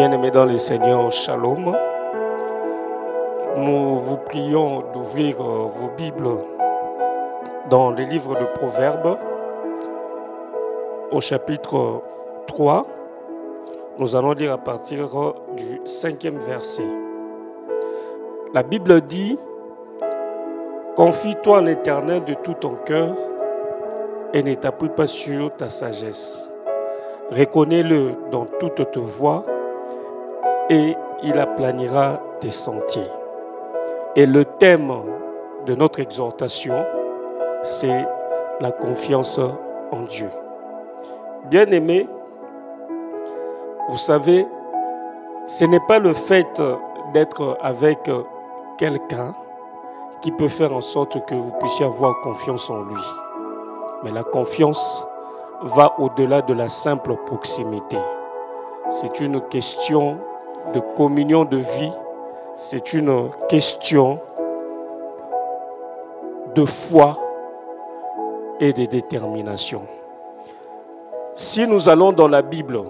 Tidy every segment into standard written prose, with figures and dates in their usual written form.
Bien-aimés dans le Seigneur, Shalom. Nous vous prions d'ouvrir vos Bibles dans le livre de Proverbes, au chapitre 3. Nous allons lire à partir du 5e verset. La Bible dit: confie-toi en l'Éternel de tout ton cœur et ne t'appuie pas sur ta sagesse. Reconnais-le dans toutes tes voies et il aplanira tes sentiers. Et le thème de notre exhortation, c'est la confiance en Dieu. Bien-aimés, vous savez, ce n'est pas le fait d'être avec quelqu'un qui peut faire en sorte que vous puissiez avoir confiance en lui. Mais la confiance va au-delà de la simple proximité. C'est une question de communion de vie, c'est une question de foi et de détermination. Si nous allons dans la Bible,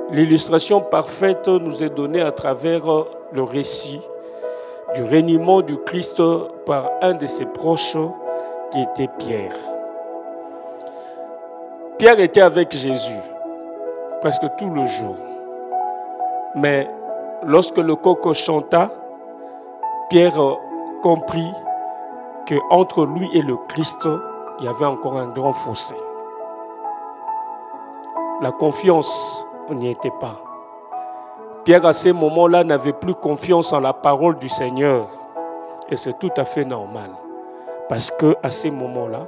l'illustration parfaite nous est donnée à travers le récit du reniement du Christ par un de ses proches qui était Pierre. Pierre était avec Jésus presque tout le jour. Mais lorsque le coq chanta, Pierre comprit qu'entre lui et le Christ, il y avait encore un grand fossé. La confiance n'y était pas. Pierre, à ces moments-là, n'avait plus confiance en la parole du Seigneur. Et c'est tout à fait normal. Parce qu'à ces moments-là,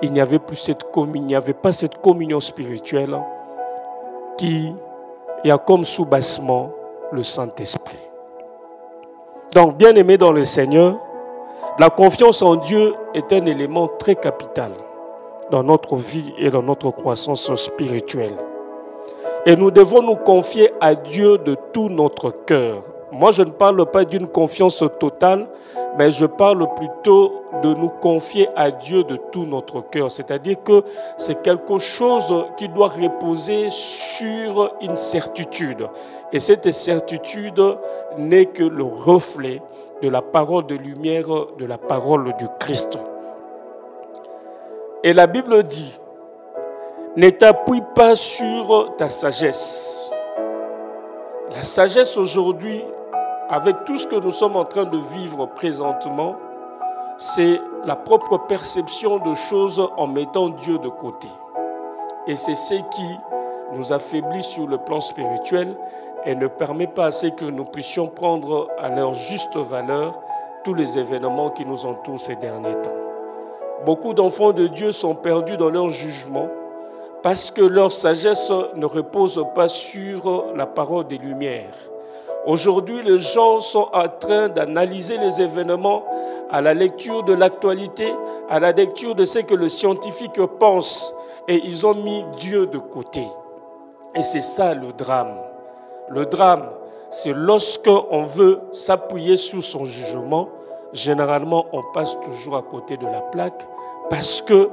il n'y avait plus cette communion, il n'y avait pas cette communion spirituelle qui a comme soubassement le Saint-Esprit. Donc, bien-aimés dans le Seigneur, la confiance en Dieu est un élément très capital dans notre vie et dans notre croissance spirituelle. Et nous devons nous confier à Dieu de tout notre cœur. Moi, je ne parle pas d'une confiance totale, mais je parle plutôt de nous confier à Dieu de tout notre cœur. C'est-à-dire que c'est quelque chose qui doit reposer sur une certitude. Et cette certitude n'est que le reflet de la parole de lumière, de la parole du Christ. Et la Bible dit: ne t'appuie pas sur ta sagesse. La sagesse aujourd'hui, avec tout ce que nous sommes en train de vivre présentement, c'est la propre perception de choses en mettant Dieu de côté. Et c'est ce qui nous affaiblit sur le plan spirituel et ne permet pas assez que nous puissions prendre à leur juste valeur tous les événements qui nous entourent ces derniers temps. Beaucoup d'enfants de Dieu sont perdus dans leur jugement parce que leur sagesse ne repose pas sur la parole des Lumières. Aujourd'hui, les gens sont en train d'analyser les événements à la lecture de l'actualité, à la lecture de ce que le scientifique pense, et ils ont mis Dieu de côté. Et c'est ça le drame. Le drame, c'est lorsqu'on veut s'appuyer sur son jugement, généralement on passe toujours à côté de la plaque parce que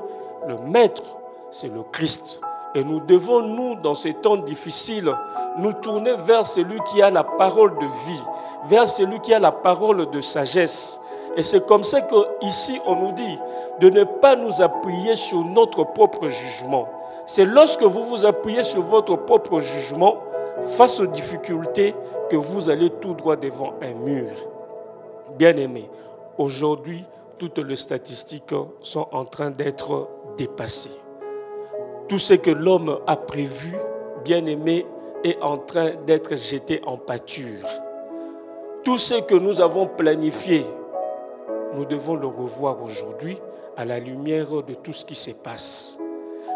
le maître, c'est le Christ. Et nous devons, nous, dans ces temps difficiles, nous tourner vers celui qui a la parole de vie, vers celui qui a la parole de sagesse. Et c'est comme ça qu'ici, on nous dit de ne pas nous appuyer sur notre propre jugement. C'est lorsque vous vous appuyez sur votre propre jugement, face aux difficultés, que vous allez tout droit devant un mur. Bien-aimés, aujourd'hui, toutes les statistiques sont en train d'être dépassées. Tout ce que l'homme a prévu, bien-aimé, est en train d'être jeté en pâture. Tout ce que nous avons planifié, nous devons le revoir aujourd'hui à la lumière de tout ce qui se passe.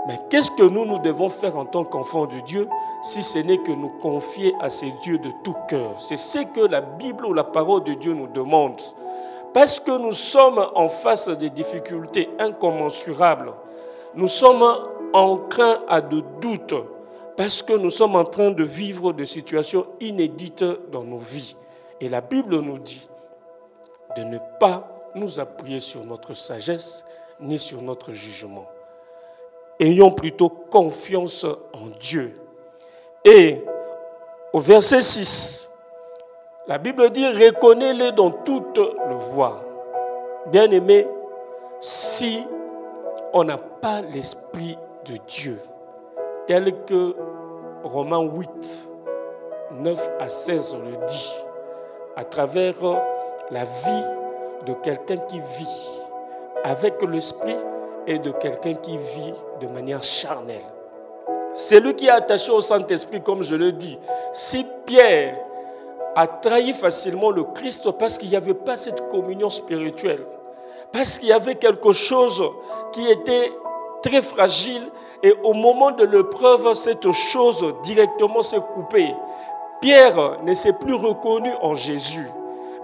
Mais qu'est-ce que nous devons faire en tant qu'enfants de Dieu si ce n'est que nous confier à ces dieux de tout cœur? C'est ce que la Bible ou la parole de Dieu nous demande. Parce que nous sommes en face des difficultés incommensurables. Nous sommes enclins à de doutes parce que nous sommes en train de vivre des situations inédites dans nos vies. Et la Bible nous dit de ne pas nous appuyer sur notre sagesse ni sur notre jugement. Ayons plutôt confiance en Dieu. Et au verset 6, la Bible dit « Reconnais-les dans toutes les voies ». Bien-aimés, si on n'a pas l'Esprit de Dieu, tel que Romains 8, 9 à 16 le dit, à travers la vie de quelqu'un qui vit avec l'Esprit et de quelqu'un qui vit de manière charnelle. Celui qui est attaché au Saint-Esprit, comme je le dis, si Pierre a trahi facilement le Christ parce qu'il n'y avait pas cette communion spirituelle, parce qu'il y avait quelque chose qui était très fragile et au moment de l'épreuve, cette chose directement s'est coupée. Pierre ne s'est plus reconnu en Jésus.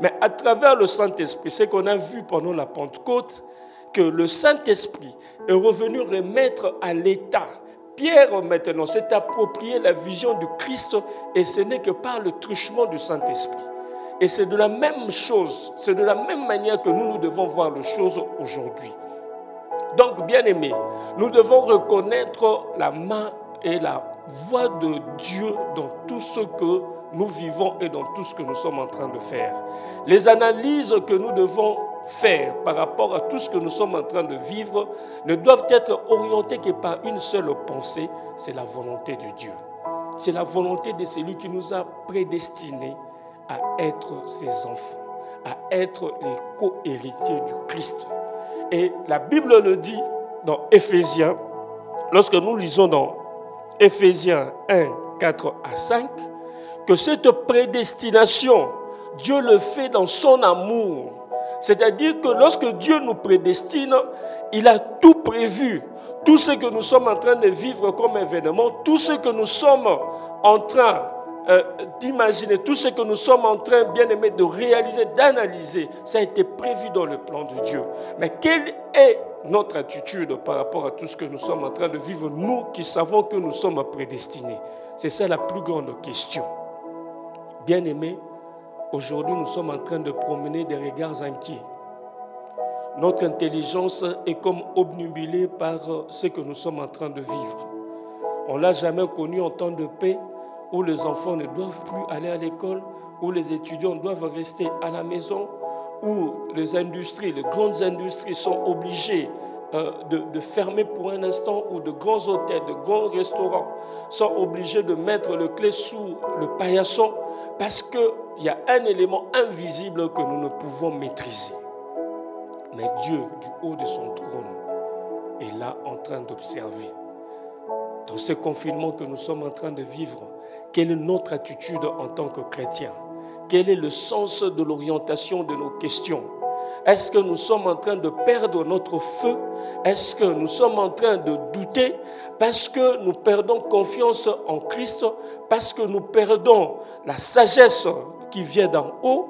Mais à travers le Saint-Esprit, c'est qu'on a vu pendant la Pentecôte, que le Saint-Esprit est revenu remettre à l'état. Pierre, maintenant, s'est approprié la vision du Christ et ce n'est que par le truchement du Saint-Esprit. Et c'est de la même chose, c'est de la même manière que nous devons voir les choses aujourd'hui. Donc, bien-aimés, nous devons reconnaître la main et la voix de Dieu dans tout ce que nous vivons et dans tout ce que nous sommes en train de faire. Les analyses que nous devons faire par rapport à tout ce que nous sommes en train de vivre ne doivent être orientées que par une seule pensée, c'est la volonté de Dieu. C'est la volonté de celui qui nous a prédestinés à être ses enfants, à être les co-héritiers du Christ. Et la Bible le dit dans Éphésiens, lorsque nous lisons dans Éphésiens 1, 4 à 5, que cette prédestination, Dieu le fait dans son amour. C'est-à-dire que lorsque Dieu nous prédestine, il a tout prévu. Tout ce que nous sommes en train de vivre comme événement, tout ce que nous sommes en train d'imaginer, tout ce que nous sommes en train, bien aimé, de réaliser, d'analyser, ça a été prévu dans le plan de Dieu. Mais quelle est notre attitude par rapport à tout ce que nous sommes en train de vivre, nous qui savons que nous sommes prédestinés? C'est ça la plus grande question. Bien aimé, aujourd'hui nous sommes en train de promener des regards inquiets. Notre intelligence est comme obnubilée par ce que nous sommes en train de vivre. On ne l'a jamais connu en temps de paix, où les enfants ne doivent plus aller à l'école, où les étudiants doivent rester à la maison, où les industries, les grandes industries sont obligées de fermer pour un instant, où de grands hôtels, de grands restaurants sont obligés de mettre le clé sous le paillasson parce qu'il y a un élément invisible que nous ne pouvons maîtriser. Mais Dieu, du haut de son trône, est là en train d'observer. Dans ce confinement que nous sommes en train de vivre, quelle est notre attitude en tant que chrétiens? Quel est le sens de l'orientation de nos questions? Est-ce que nous sommes en train de perdre notre feu? Est-ce que nous sommes en train de douter parce que nous perdons confiance en Christ, parce que nous perdons la sagesse qui vient d'en haut,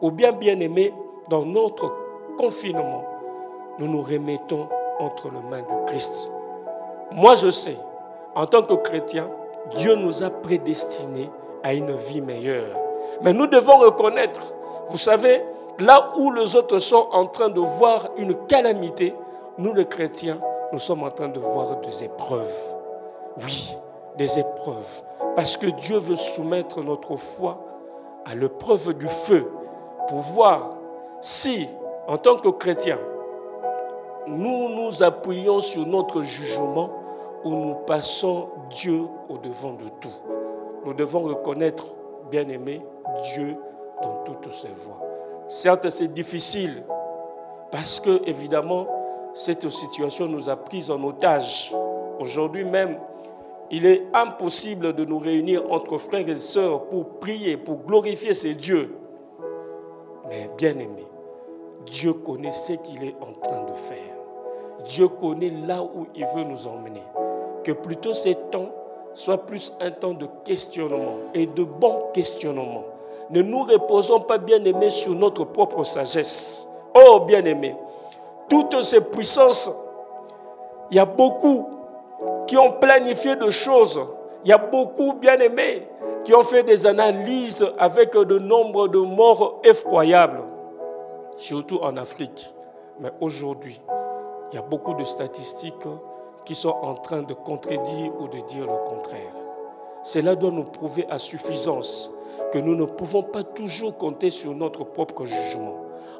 ou bien, bien-aimés, dans notre confinement, nous nous remettons entre les mains de Christ? Moi, je sais, en tant que chrétien, Dieu nous a prédestinés à une vie meilleure. Mais nous devons reconnaître, vous savez, là où les autres sont en train de voir une calamité, nous les chrétiens, nous sommes en train de voir des épreuves. Oui, des épreuves. Parce que Dieu veut soumettre notre foi à l'épreuve du feu pour voir si, en tant que chrétiens, nous nous appuyons sur notre jugement où nous passons Dieu au-devant de tout. Nous devons reconnaître, bien-aimés, Dieu dans toutes ses voies. Certes, c'est difficile parce que, évidemment, cette situation nous a pris en otage. Aujourd'hui même, il est impossible de nous réunir entre frères et sœurs pour prier, pour glorifier ces dieux. Mais, bien-aimés, Dieu connaît ce qu'il est en train de faire. Dieu connaît là où il veut nous emmener. Que plutôt ces temps soient plus un temps de questionnement et de bons questionnements. Ne nous reposons pas, bien-aimés, sur notre propre sagesse. Oh, bien-aimés, toutes ces puissances, il y a beaucoup qui ont planifié des choses. Il y a beaucoup, bien-aimés, qui ont fait des analyses avec de nombre de morts effroyables, surtout en Afrique. Mais aujourd'hui, il y a beaucoup de statistiques qui sont en train de contredire ou de dire le contraire. cela doit nous prouver à suffisance que nous ne pouvons pas toujours compter sur notre propre jugement.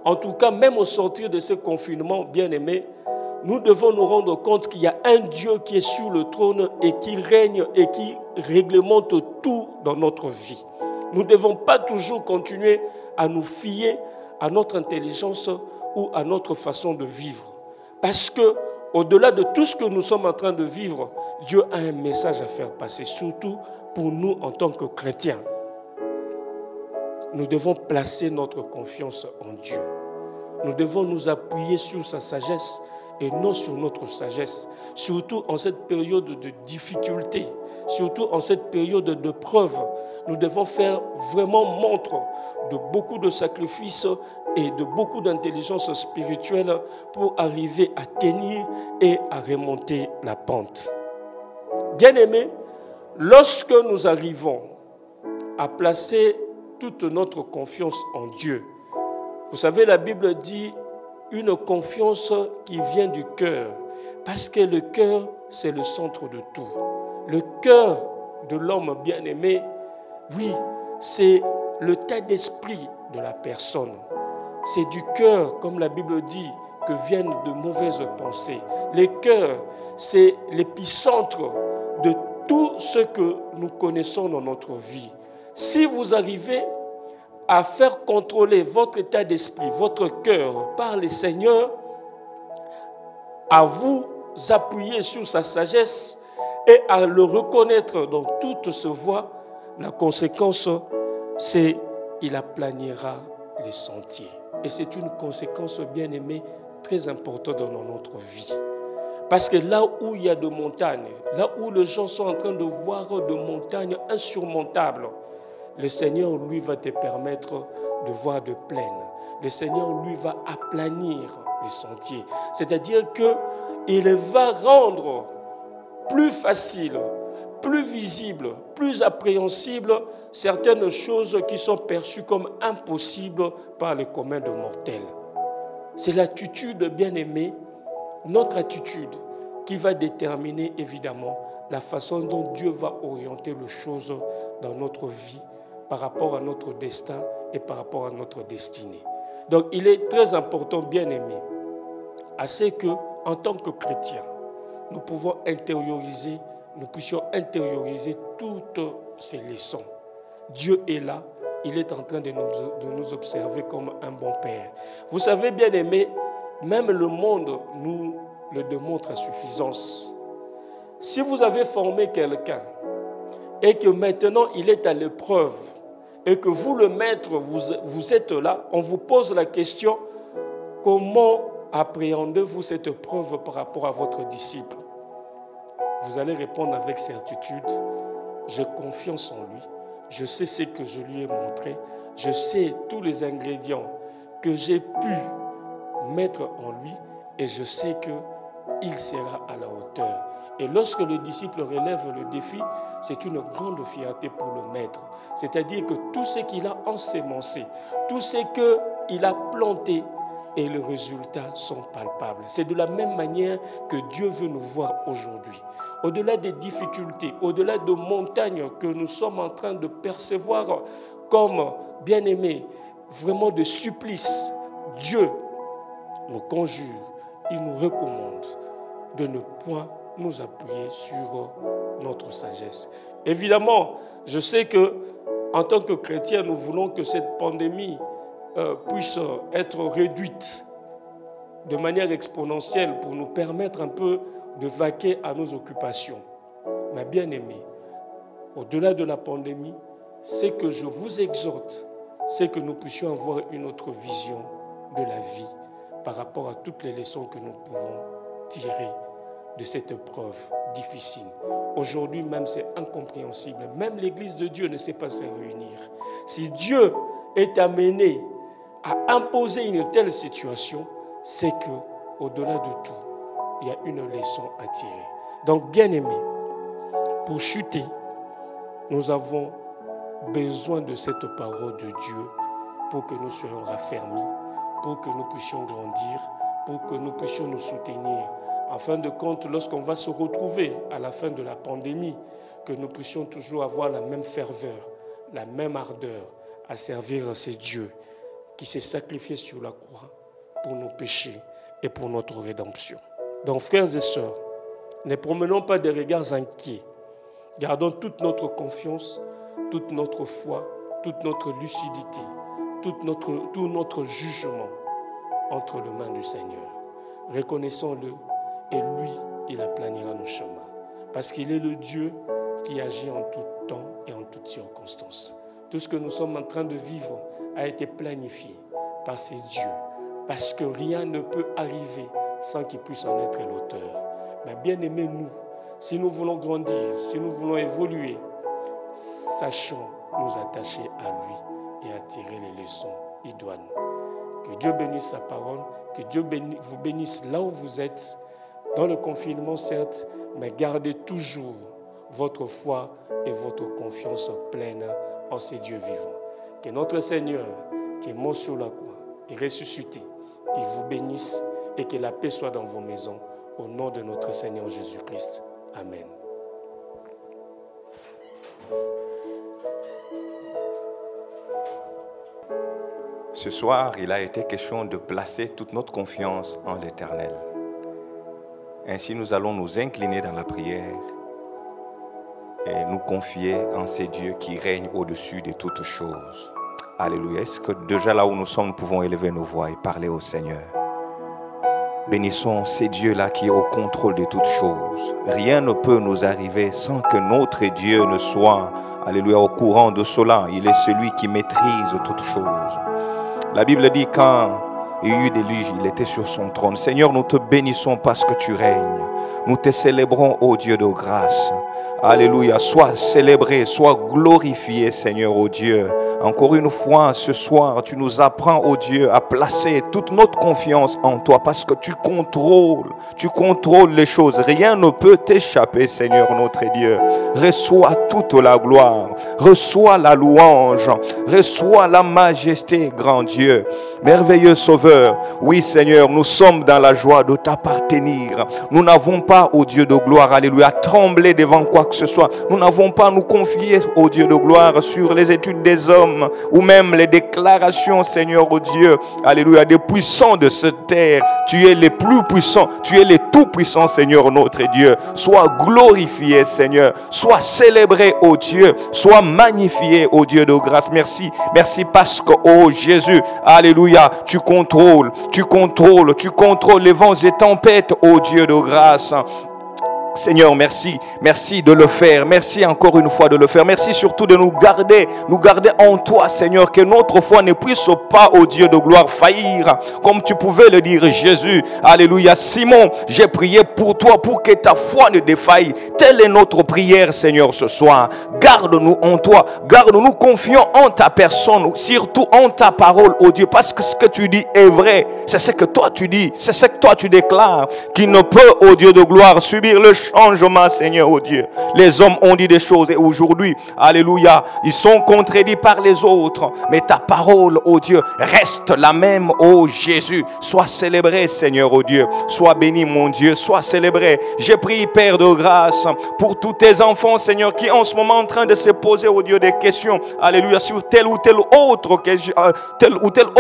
En tout cas, même au sortir de ce confinement, bien-aimés, nous devons nous rendre compte qu'il y a un Dieu qui est sur le trône et qui règne et qui réglemente tout dans notre vie. Nous ne devons pas toujours continuer à nous fier à notre intelligence ou à notre façon de vivre. Parce que, au-delà de tout ce que nous sommes en train de vivre, Dieu a un message à faire passer, surtout pour nous en tant que chrétiens. Nous devons placer notre confiance en Dieu. Nous devons nous appuyer sur sa sagesse et non sur notre sagesse, surtout en cette période de difficulté, surtout en cette période de preuve. Nous devons faire vraiment montre de beaucoup de sacrifices et de beaucoup d'intelligence spirituelle pour arriver à tenir et à remonter la pente. Bien-aimés, lorsque nous arrivons à placer toute notre confiance en Dieu, vous savez, la Bible dit une confiance qui vient du cœur, parce que le cœur, c'est le centre de tout. Le cœur de l'homme bien-aimé, oui, c'est le tas d'esprit de la personne. C'est du cœur, comme la Bible dit, que viennent de mauvaises pensées. Le cœur, c'est l'épicentre de tout ce que nous connaissons dans notre vie. Si vous arrivez à faire contrôler votre état d'esprit, votre cœur par le Seigneur, à vous appuyer sur sa sagesse et à le reconnaître dans toute ses voies, la conséquence, c'est qu'il aplanira les sentiers. Et c'est une conséquence, bien aimée, très importante dans notre vie. Parce que là où il y a de montagnes, là où les gens sont en train de voir de montagnes insurmontables, le Seigneur, lui, va te permettre de voir de plaines. Le Seigneur, lui, va aplanir les sentiers. C'est-à-dire qu'il va rendre plus facile, plus visible, plus appréhensible certaines choses qui sont perçues comme impossibles par le commun de mortels. C'est l'attitude, bien-aimée, notre attitude, qui va déterminer évidemment la façon dont Dieu va orienter les choses dans notre vie, par rapport à notre destin et par rapport à notre destinée. Donc, il est très important, bien-aimé, à ce que, en tant que chrétiens, nous puissions intérioriser toutes ces leçons. Dieu est là, il est en train de nous observer comme un bon Père. Vous savez, bien-aimé, même le monde nous le démontre à suffisance. Si vous avez formé quelqu'un et que maintenant il est à l'épreuve, et que vous, le maître, vous êtes là, on vous pose la question, comment appréhendez-vous cette preuve par rapport à votre disciple? Vous allez répondre avec certitude, j'ai confiance en lui, je sais ce que je lui ai montré, je sais tous les ingrédients que j'ai pu mettre en lui et je sais qu'il sera à la hauteur. Et lorsque le disciple relève le défi, c'est une grande fierté pour le maître. C'est-à-dire que tout ce qu'il a ensémencé, tout ce qu'il a planté, et les résultats sont palpables. C'est de la même manière que Dieu veut nous voir aujourd'hui. Au-delà des difficultés, au-delà de montagnes que nous sommes en train de percevoir comme bien-aimés, vraiment de supplices, Dieu nous conjure, il nous recommande de ne point nous appuyer sur notre sagesse. Évidemment, je sais que en tant que chrétiens, nous voulons que cette pandémie puisse être réduite de manière exponentielle pour nous permettre un peu de vaquer à nos occupations. Mais bien aimés, au-delà de la pandémie, ce que je vous exhorte, c'est que nous puissions avoir une autre vision de la vie par rapport à toutes les leçons que nous pouvons tirer de cette épreuve difficile. Aujourd'hui même, c'est incompréhensible. Même l'Église de Dieu ne sait pas se réunir. Si Dieu est amené à imposer une telle situation, c'est qu'au-delà de tout, il y a une leçon à tirer. Donc, bien aimés, pour chuter, nous avons besoin de cette parole de Dieu pour que nous soyons raffermis, pour que nous puissions grandir, pour que nous puissions nous soutenir. En fin de compte, lorsqu'on va se retrouver à la fin de la pandémie, que nous puissions toujours avoir la même ferveur, la même ardeur à servir ces dieux qui s'est sacrifié sur la croix pour nos péchés et pour notre rédemption. Donc, frères et sœurs, ne promenons pas des regards inquiets. Gardons toute notre confiance, toute notre foi, toute notre lucidité, tout notre jugement entre les mains du Seigneur. Reconnaissons-le et lui, il aplanira nos chemins. Parce qu'il est le Dieu qui agit en tout temps et en toutes circonstances. Tout ce que nous sommes en train de vivre a été planifié par ces dieux. Parce que rien ne peut arriver sans qu'il puisse en être l'auteur. Mais bien aimés, nous, si nous voulons grandir, si nous voulons évoluer, sachons nous attacher à lui et à tirer les leçons idoines. Que Dieu bénisse sa parole, que Dieu vous bénisse là où vous êtes, dans le confinement certes, mais gardez toujours votre foi et votre confiance pleine en ces dieux vivants. Que notre Seigneur, qui est mort sur la croix et ressuscité, qu'il vous bénisse et que la paix soit dans vos maisons, au nom de notre Seigneur Jésus-Christ. Amen. Ce soir, il a été question de placer toute notre confiance en l'Éternel. Ainsi, nous allons nous incliner dans la prière et nous confier en ces dieux qui règnent au-dessus de toutes choses. Alléluia. Est-ce que déjà là où nous sommes, nous pouvons élever nos voix et parler au Seigneur? Bénissons ces dieux-là qui est au contrôle de toutes choses. Rien ne peut nous arriver sans que notre Dieu ne soit, alléluia, au courant de cela. Il est celui qui maîtrise toutes choses. La Bible dit quand il y eut des déluge, il était sur son trône. Seigneur, nous te bénissons parce que tu règnes. Nous te célébrons, ô Dieu de grâce. Alléluia. Sois célébré, sois glorifié, Seigneur, ô Dieu. Encore une fois, ce soir, tu nous apprends, ô Dieu, à placer toute notre confiance en toi parce que tu contrôles les choses. Rien ne peut t'échapper, Seigneur, notre Dieu. Reçois toute la gloire, reçois la louange, reçois la majesté, grand Dieu. Merveilleux Sauveur, oui, Seigneur, nous sommes dans la joie de t'appartenir. Nous n'avons pas, ô Dieu de gloire, alléluia, trembler devant quoi que ce soit. Nous n'avons pas à nous confier, ô Dieu de gloire, sur les études des hommes ou même les déclarations, Seigneur, ô Dieu, alléluia, des puissants de cette terre. Tu es le plus puissant, tu es le tout puissant, Seigneur, notre Dieu. Sois glorifié, Seigneur, sois célébré, ô Dieu, sois magnifié, ô Dieu de grâce. Merci, merci parce que, ô Jésus, alléluia, tu contrôles les vents et tempêtes, ô Dieu de grâce. Seigneur, merci, merci de le faire, merci encore une fois de le faire, merci surtout de nous garder en toi, Seigneur, que notre foi ne puisse pas, ô Dieu de gloire, faillir, comme tu pouvais le dire, Jésus, alléluia. Simon, j'ai prié pour toi, pour que ta foi ne défaille. Telle est notre prière, Seigneur, ce soir. Garde-nous en toi, garde-nous confiants en ta personne, surtout en ta parole, ô Dieu, parce que ce que tu dis est vrai, c'est ce que toi tu dis, c'est ce que toi tu déclares, qui ne peut, ô Dieu de gloire, subir le changement, Seigneur, oh Dieu. Les hommes ont dit des choses et aujourd'hui, alléluia, ils sont contredits par les autres. Mais ta parole, oh Dieu, reste la même, oh Jésus. Sois célébré, Seigneur, oh Dieu. Sois béni, mon Dieu. Sois célébré. J'ai prié, Père de grâce, pour tous tes enfants, Seigneur, qui en ce moment en train de se poser, oh Dieu, des questions, alléluia, sur telle ou telle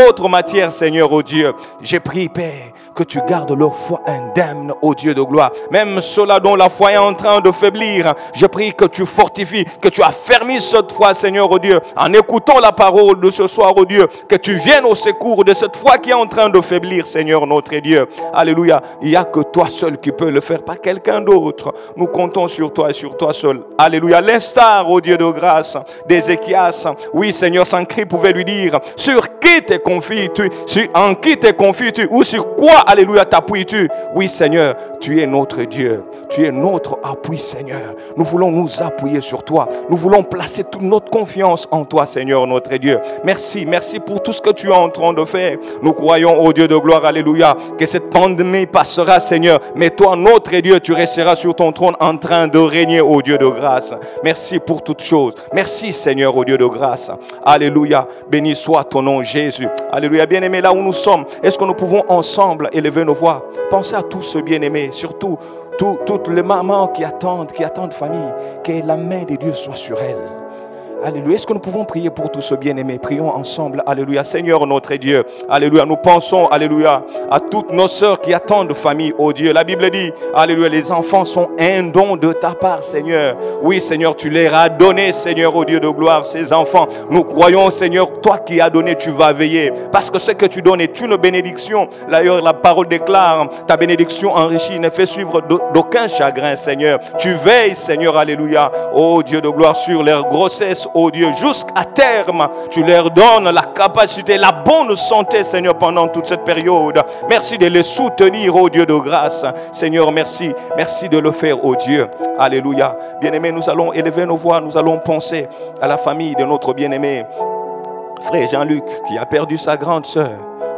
autre matière, Seigneur, oh Dieu. J'ai prié, Père, que tu gardes leur foi indemne, ô Dieu de gloire. Même ceux-là dont la foi est en train de faiblir, je prie que tu fortifies, que tu affermis cette foi, Seigneur, ô Dieu, en écoutant la parole de ce soir, ô Dieu, que tu viennes au secours de cette foi qui est en train de faiblir, Seigneur, notre Dieu. Alléluia. Il n'y a que toi seul qui peux le faire, pas quelqu'un d'autre. Nous comptons sur toi et sur toi seul. Alléluia. L'instar, ô Dieu de grâce, d'Ézéchias. Oui, Seigneur, sans cri pouvait lui dire, sur qui te confies-tu, en qui te confies-tu, ou sur quoi, alléluia, t'appuies-tu? Oui, Seigneur, tu es notre Dieu. Tu es notre appui, Seigneur. Nous voulons nous appuyer sur toi. Nous voulons placer toute notre confiance en toi, Seigneur, notre Dieu. Merci, merci pour tout ce que tu es en train de faire. Nous croyons, ô Dieu de gloire, alléluia, que cette pandémie passera, Seigneur. Mais toi, notre Dieu, tu resteras sur ton trône en train de régner, ô Dieu de grâce. Merci pour toutes choses. Merci, Seigneur, ô Dieu de grâce. Alléluia. Béni soit ton nom, Jésus. Alléluia. Bien-aimés, là où nous sommes, est-ce que nous pouvons ensemble élever nos voix? Pensez à tous ceux bien-aimés, surtout toutes les mamans qui attendent famille, que la main de Dieu soit sur elles. Alléluia. Est-ce que nous pouvons prier pour tous ceux bien-aimés? Prions ensemble. Alléluia. Seigneur notre Dieu. Alléluia. Nous pensons, alléluia, à toutes nos sœurs qui attendent famille, oh Dieu. La Bible dit, alléluia, les enfants sont un don de ta part, Seigneur. Oui, Seigneur, tu les as donnés, Seigneur, oh Dieu de gloire, ces enfants. Nous croyons, Seigneur, toi qui as donné, tu vas veiller. Parce que ce que tu donnes est une bénédiction. D'ailleurs, la parole déclare, ta bénédiction enrichie ne fait suivre d'aucun chagrin, Seigneur. Tu veilles, Seigneur, alléluia, oh Dieu de gloire, sur leur grossesse, oh Dieu, jusqu'à terme, tu leur donnes la capacité, la bonne santé, Seigneur, pendant toute cette période. Merci de les soutenir, oh Dieu de grâce. Seigneur, merci. Merci de le faire, oh Dieu. Alléluia. Bien-aimés, nous allons élever nos voix, nous allons penser à la famille de notre bien-aimé frère Jean-Luc, qui a perdu sa grande sœur.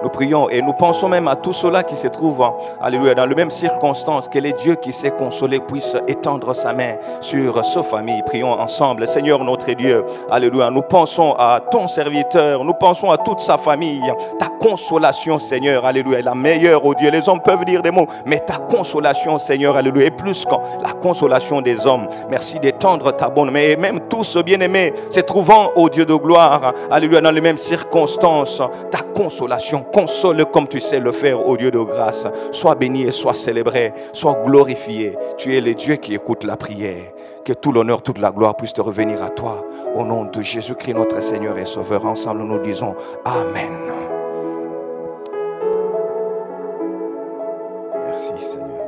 Nous prions et nous pensons même à tout cela qui se trouve, alléluia, dans les mêmes circonstances. Que les dieux qui s'est consolé puissent étendre sa main sur sa famille. Prions ensemble. Seigneur notre Dieu, alléluia, nous pensons à ton serviteur, nous pensons à toute sa famille. Ta consolation, Seigneur, alléluia, est la meilleure, oh Dieu. Les hommes peuvent dire des mots, mais ta consolation, Seigneur, alléluia, est plus que la consolation des hommes. Merci d'étendre ta bonne main. Et même tous ceux bien-aimés se trouvant, oh Dieu de gloire, alléluia, dans les mêmes circonstances, ta consolation, console comme tu sais le faire, ô Dieu de grâce. Sois béni et sois célébré, sois glorifié. Tu es le Dieu qui écoute la prière. Que tout l'honneur, toute la gloire puisse te revenir à toi. Au nom de Jésus-Christ, notre Seigneur et Sauveur, ensemble nous disons Amen. Merci Seigneur.